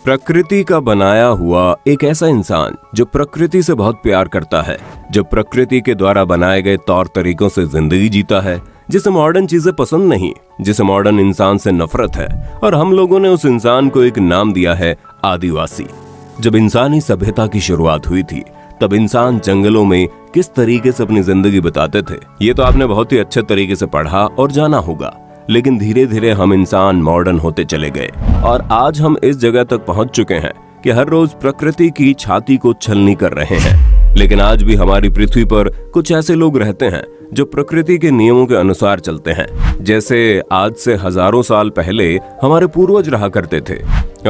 प्रकृति का बनाया हुआ एक ऐसा इंसान जो प्रकृति से बहुत प्यार करता है, जो प्रकृति के द्वारा बनाए गए तौर तरीकों से जिंदगी जीता है, जिसे मॉडर्न चीजें पसंद नहीं, जिसे मॉडर्न इंसान से नफरत है। और हम लोगों ने उस इंसान को एक नाम दिया है आदिवासी। जब इंसानी सभ्यता की शुरुआत हुई थी तब इंसान जंगलों में किस तरीके से अपनी जिंदगी बिताते थे ये तो आपने बहुत ही अच्छे तरीके से पढ़ा और जाना होगा। लेकिन धीरे धीरे हम इंसान मॉडर्न होते चले गए और आज हम इस जगह तक पहुंच चुके हैं कि हर रोज प्रकृति की छाती को छलनी कर रहे हैं। लेकिन आज भी हमारी पृथ्वी पर कुछ ऐसे लोग रहते हैं जो प्रकृति के नियमों के अनुसार चलते हैं, जैसे आज से हजारों साल पहले हमारे पूर्वज रहा करते थे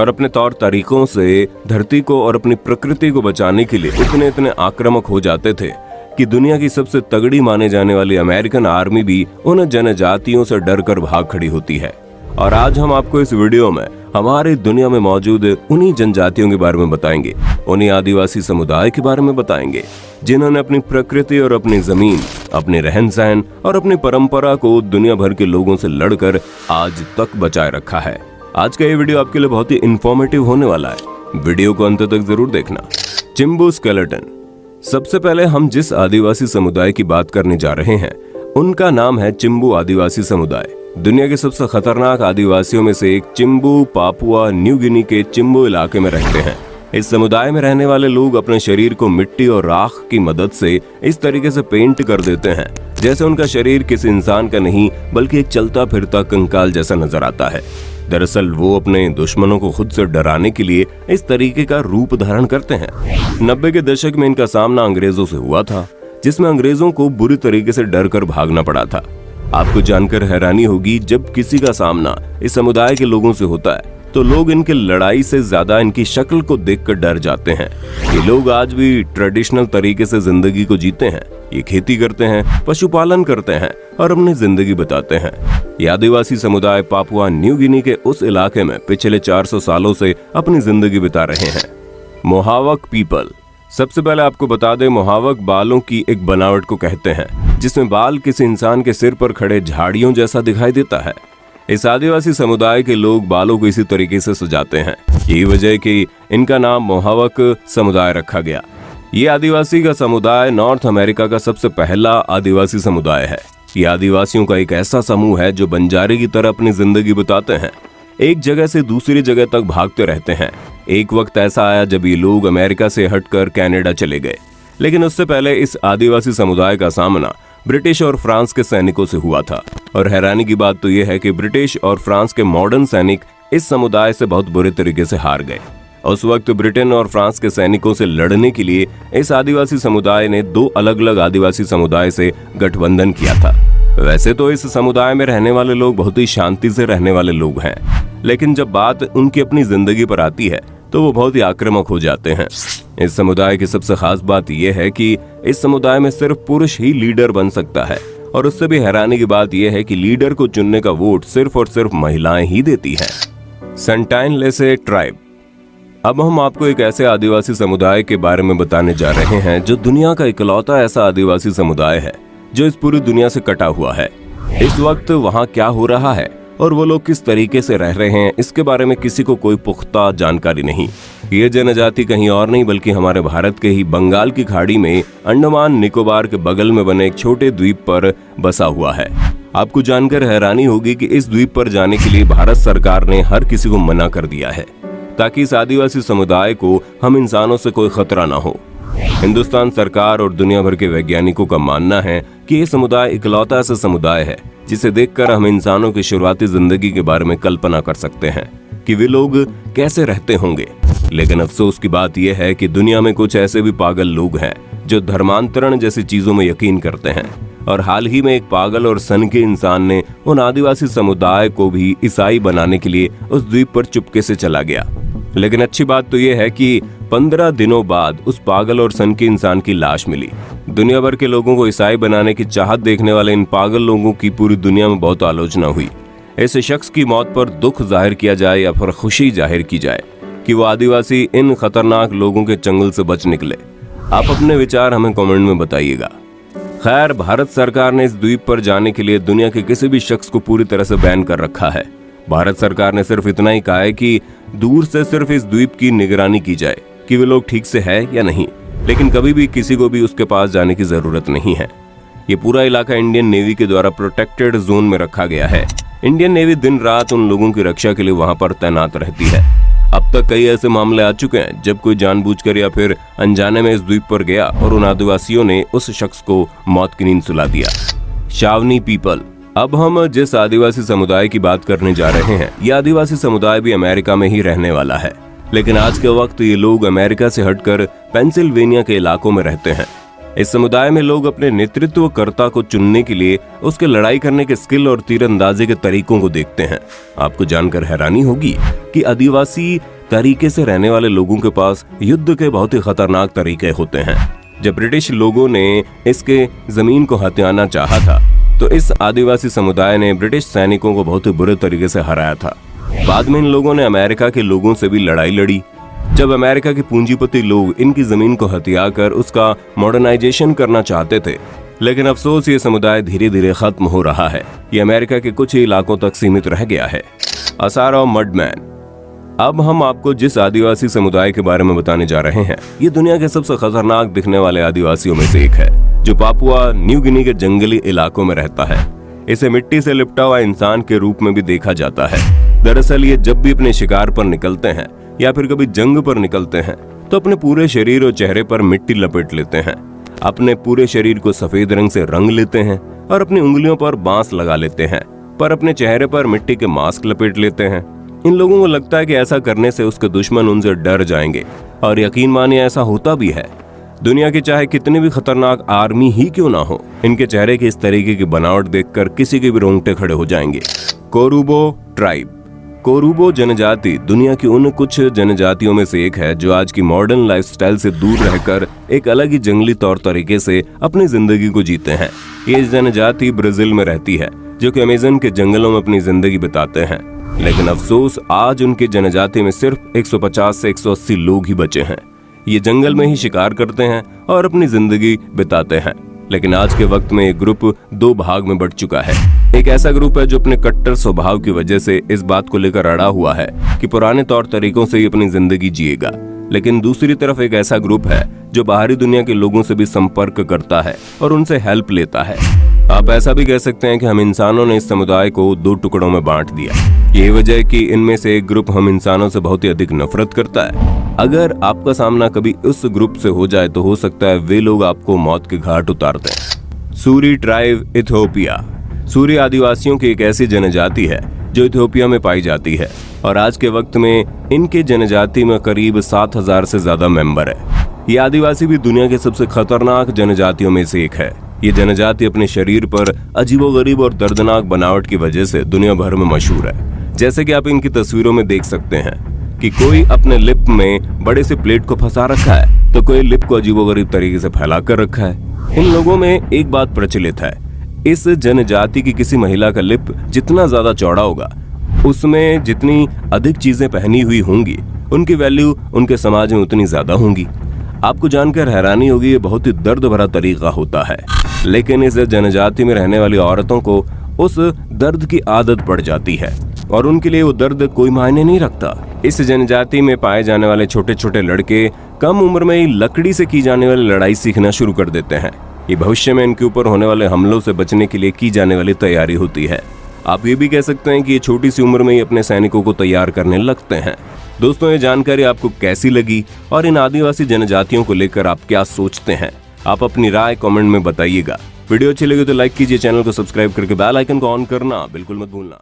और अपने तौर तरीकों से धरती को और अपनी प्रकृति को बचाने के लिए इतने आक्रामक हो जाते थे कि दुनिया की सबसे तगड़ी माने जाने वाली अमेरिकन आर्मी भी उन जनजातियों से डरकर भाग खड़ी होती है। और आज हम आपको इस वीडियो में हमारी दुनिया में मौजूद उन्हीं जनजातियों के बारे में बताएंगे, उन्हीं आदिवासी समुदाय के बारे में बताएंगे जिन्होंने अपनी प्रकृति और अपनी जमीन, अपने रहन सहन और अपनी परंपरा को दुनिया भर के लोगों से लड़कर आज तक बचाए रखा है। आज का ये वीडियो आपके लिए बहुत ही इंफॉर्मेटिव होने वाला है, वीडियो को अंत तक जरूर देखना। चिंबू स्केलेटन। सबसे पहले हम जिस आदिवासी समुदाय की बात करने जा रहे हैं उनका नाम है चिंबू आदिवासी समुदाय। दुनिया के सबसे खतरनाक आदिवासियों में से एक चिंबू पापुआ न्यू गिनी के चिंबू इलाके में रहते हैं। इस समुदाय में रहने वाले लोग अपने शरीर को मिट्टी और राख की मदद से इस तरीके से पेंट कर देते हैं जैसे उनका शरीर किसी इंसान का नहीं बल्कि एक चलता फिरता कंकाल जैसा नजर आता है। दरअसल वो अपने दुश्मनों को खुद से डराने के लिए इस तरीके का रूप धारण करते हैं। 90 के दशक में इनका सामना अंग्रेजों से हुआ था, जिसमें अंग्रेजों को बुरी तरीके से डर कर भागना पड़ा था। आपको जानकर हैरानी होगी, जब किसी का सामना इस समुदाय के लोगों से होता है तो लोग इनके लड़ाई से ज्यादा इनकी शक्ल को देखकर डर जाते हैं। ये लोग आज भी ट्रेडिशनल तरीके से जिंदगी को जीते हैं। ये खेती करते हैं, पशुपालन करते हैं और अपनी जिंदगी बिताते हैं। ये आदिवासी समुदाय पापुआ न्यू गिनी के उस इलाके में पिछले 400 सालों से अपनी जिंदगी बिता रहे हैं। मोहावक पीपल। सबसे पहले आपको बता दें, मोहावक बालों की एक बनावट को कहते हैं जिसमें बाल किसी इंसान के सिर पर खड़े झाड़ियों जैसा दिखाई देता है। इस आदिवासी समुदाय के लोग बालों को इसी तरीके से सजाते हैं। यही वजह है कि इनका नाम मोहावक समुदाय रखा गया। ये आदिवासी का समुदाय नॉर्थ अमेरिका का सबसे पहला आदिवासी समुदाय है। ये आदिवासियों का एक ऐसा समूह है जो बंजारे की तरह अपनी जिंदगी बिताते हैं, एक जगह से दूसरी जगह तक भागते रहते हैं। एक वक्त ऐसा आया जब ये लोग अमेरिका से हटकर कनाडा चले गए, लेकिन उससे पहले इस आदिवासी समुदाय का सामना ब्रिटिश और फ्रांस के सैनिकों से हुआ था। और हैरानी की बात तो यह है कि ब्रिटिश और फ्रांस के मॉडर्न सैनिक इस समुदाय से बहुत बुरे तरीके से हार गए। उस वक्त ब्रिटेन और फ्रांस के सैनिकों से लड़ने के लिए इस आदिवासी समुदाय ने 2 अलग अलग आदिवासी समुदाय से गठबंधन किया था। वैसे तो इस समुदाय में रहने वाले लोग बहुत ही शांति से रहने वाले लोग हैं, लेकिन जब बात उनकी अपनी जिंदगी पर आती है तो वो बहुत ही आक्रामक हो जाते हैं। इस समुदाय की सबसे खास बात यह है कि इस समुदाय में सिर्फ पुरुष ही लीडर बन सकता है और उससे भी हैरानी की बात यह है कि लीडर को चुनने का वोट सिर्फ और सिर्फ महिलाएं ही देती हैं। सेंटाइन लेसे ट्राइब। अब हम आपको एक ऐसे आदिवासी समुदाय के बारे में बताने जा रहे हैं जो दुनिया का इकलौता ऐसा आदिवासी समुदाय है जो इस पूरी दुनिया से कटा हुआ है। इस वक्त वहाँ क्या हो रहा है और वो लोग किस तरीके से रह रहे हैं इसके बारे में किसी को कोई पुख्ता जानकारी नहीं। ये जनजाति कहीं और नहीं बल्कि हमारे भारत के ही बंगाल की खाड़ी में अंडमान निकोबार के बगल में बने एक छोटे द्वीप पर बसा हुआ है। आपको जानकर हैरानी होगी कि इस द्वीप पर जाने के लिए भारत सरकार ने हर किसी को मना कर दिया है ताकि इस आदिवासी समुदाय को हम इंसानों से कोई खतरा ना हो। हिंदुस्तान सरकार और दुनिया भर के वैज्ञानिकों का मानना है कि ये समुदाय इकलौता ऐसा समुदाय है जिसे देखकर हम इंसानों की शुरुआती जिंदगी के बारे में कल्पना कर सकते हैं कि वे लोग कैसे रहते होंगे। लेकिन अफसोस की बात यह है कि दुनिया में कुछ ऐसे भी पागल लोग हैं जो धर्मांतरण जैसी चीजों में यकीन करते हैं। और हाल ही में एक पागल और सनकी इंसान ने उन आदिवासी समुदाय को भी ईसाई बनाने के लिए उस द्वीप पर चुपके से चला गया। लेकिन अच्छी बात तो यह है कि 15 दिनों बाद उस पागल और सनकी इंसान की लाश मिली। दुनिया भर के लोगों को ईसाई बनाने की चाहत देखने वाले इन पागल लोगों की पूरी दुनिया में बहुत आलोचना हुई। ऐसे शख्स की मौत पर दुख जाहिर किया जाए या फिर खुशी जाहिर की जाए कि वो आदिवासी इन खतरनाक लोगों के चंगुल से बच निकले। आप अपने विचार हमें कमेंट में बताइएगा। खैर, भारत सरकार ने इस द्वीप पर जाने के लिए दुनिया के किसी भी शख्स को पूरी तरह से बैन कर रखा है। भारत सरकार ने सिर्फ इतना ही कहा है कि दूर से सिर्फ इस द्वीप की निगरानी की जाए कि वे लोग ठीक से है या नहीं, लेकिन कभी भी किसी को भी उसके पास जाने की जरूरत नहीं है। ये पूरा इलाका इंडियन नेवी के द्वारा प्रोटेक्टेड जोन में रखा गया है। इंडियन नेवी दिन रात उन लोगों की रक्षा के लिए वहां पर तैनात रहती है। अब तक कई ऐसे मामले आ चुके हैं जब कोई जानबूझकर या फिर अनजाने में इस द्वीप पर गया और उन आदिवासियों ने उस शख्स को मौत की नींद सुला दिया। शावनी पीपल। अब हम जिस आदिवासी समुदाय की बात करने जा रहे हैं, यह आदिवासी समुदाय भी अमेरिका में ही रहने वाला है, लेकिन आज के वक्त ये लोग अमेरिका से हटकर पेंसिल्वेनिया के इलाकों में रहते हैं। इस समुदाय में लोग अपने नेतृत्वकर्ता को चुनने के लिए उसके लड़ाई करने के स्किल और तीरंदाजी के तरीकों को देखते हैं। आपको जानकर हैरानी होगी कि आदिवासी तरीके से रहने वाले लोगों के पास युद्ध के बहुत ही खतरनाक तरीके होते हैं। जब ब्रिटिश लोगों ने इसके जमीन को हथियाना चाहा था, तो इस आदिवासी समुदाय ने ब्रिटिश सैनिकों को बहुत ही बुरे तरीके से हराया था। बाद में इन लोगों ने अमेरिका के लोगों से भी लड़ाई लड़ी। जब अमेरिका के पूंजीपति लोग इनकी जमीन को हथिया कर उसका मॉडर्नाइजेशन करना चाहते थे, लेकिन अफसोस ये समुदाय धीरे धीरे खत्म हो रहा है। ये अमेरिका के कुछ ही इलाकों तक सीमित रह गया है। असारा मडमैन। अब हम आपको जिस आदिवासी समुदाय के बारे में बताने जा रहे हैं, ये दुनिया के सबसे खतरनाक दिखने वाले आदिवासियों में से एक है, जो पापुआ न्यू गिनी के जंगली इलाकों में रहता है। इसे मिट्टी से लिपटा हुआ इंसान के रूप में भी देखा जाता है। दरअसल ये जब भी अपने शिकार पर निकलते हैं या फिर कभी जंग पर निकलते हैं, तो अपने पूरे शरीर और चेहरे पर मिट्टी लपेट लेते हैं। अपने पूरे शरीर को सफेद रंग से रंग लेते हैं और अपनी उंगलियों पर बांस लगा लेते हैं, पर अपने चेहरे पर मिट्टी के मास्क लपेट लेते हैं। इन लोगों को लगता है कि ऐसा करने से उसके दुश्मन उनसे डर जाएंगे, और यकीन मानिए ऐसा होता भी है। दुनिया की चाहे कितनी भी खतरनाक आर्मी ही क्यों ना हो, इनके चेहरे की इस तरीके की बनावट देखकर किसी के भी रोंगटे खड़े हो जाएंगे। कोरुबो ट्राइब। कोरुबो जनजाति दुनिया की उन कुछ जनजातियों में से एक है जो आज की मॉडर्न लाइफस्टाइल से दूर रहकर एक अलग ही जंगली तौर तरीके से अपनी जिंदगी को जीते हैं। ये जनजाति ब्राजील में रहती है, जो कि अमेज़न के जंगलों में अपनी जिंदगी बिताते हैं। लेकिन अफसोस आज उनकी जनजाति में सिर्फ 150 से 180 लोग ही बचे हैं। ये जंगल में ही शिकार करते हैं और अपनी जिंदगी बिताते हैं। लेकिन आज के वक्त में ये ग्रुप दो भाग में बंट चुका है। एक ऐसा ग्रुप है जो अपने कट्टर स्वभाव की वजह से इस बात को लेकर अड़ा हुआ है कि पुराने तौर तरीकों से ही अपनी जिंदगी जिएगा, लेकिन दूसरी तरफ एक ऐसा ग्रुप है जो बाहरी दुनिया के लोगों से भी संपर्क करता है और उनसे हेल्प लेता है। आप ऐसा भी कह सकते हैं कि हम इंसानों ने इस समुदाय को दो टुकड़ों में बांट दिया। यही वजह है कि इनमें से एक ग्रुप हम इंसानों से बहुत ही अधिक नफरत करता है। अगर आपका सामना कभी उस ग्रुप से हो जाए तो हो सकता है वे लोग आपको मौत के घाट उतार दें। Suri tribe Ethiopia. सूरी आदिवासियों की एक ऐसी जनजाति है जो इथियोपिया में पाई जाती है, और आज के वक्त में इनके जनजाति में करीब 7000 से ज्यादा मेंबर है। ये आदिवासी भी दुनिया के सबसे खतरनाक जनजातियों में से एक है। ये जनजाति अपने शरीर पर अजीबोगरीब और दर्दनाक बनावट की वजह से दुनिया भर में मशहूर है। जैसे कि आप इनकी तस्वीरों में देख सकते हैं कि कोई अपने लिप में बड़े से प्लेट को फंसा रखा है, तो कोई लिप को अजीबोगरीब तरीके से फैला कर रखा है। इन लोगों में एक बात प्रचलित है, इस जनजाति की किसी महिला का लिप जितना ज्यादा चौड़ा होगा, उसमें जितनी अधिक चीजें पहनी हुई होंगी, उनकी वैल्यू उनके समाज में उतनी ज्यादा होंगी। आपको जानकर हैरानी होगी, ये बहुत ही दर्द भरा तरीका होता है, लेकिन इस जनजाति में रहने वाली औरतों को उस दर्द की आदत पड़ जाती है और उनके लिए वो दर्द कोई मायने नहीं रखता। इस जनजाति में पाए जाने वाले छोटे छोटे लड़के कम उम्र में ही लकड़ी से की जाने वाली लड़ाई सीखना शुरू कर देते हैं। ये भविष्य में इनके ऊपर होने वाले हमलों से बचने के लिए की जाने वाली तैयारी होती है। आप ये भी कह सकते हैं कि ये छोटी सी उम्र में ही अपने सैनिकों को तैयार करने लगते हैं। दोस्तों, ये जानकारी आपको कैसी लगी और इन आदिवासी जनजातियों को लेकर आप क्या सोचते हैं? आप अपनी राय कमेंट में बताइएगा। वीडियो अच्छी लगी तो लाइक कीजिए, चैनल को सब्सक्राइब करके बेल आइकन को ऑन करना बिल्कुल मत भूलना।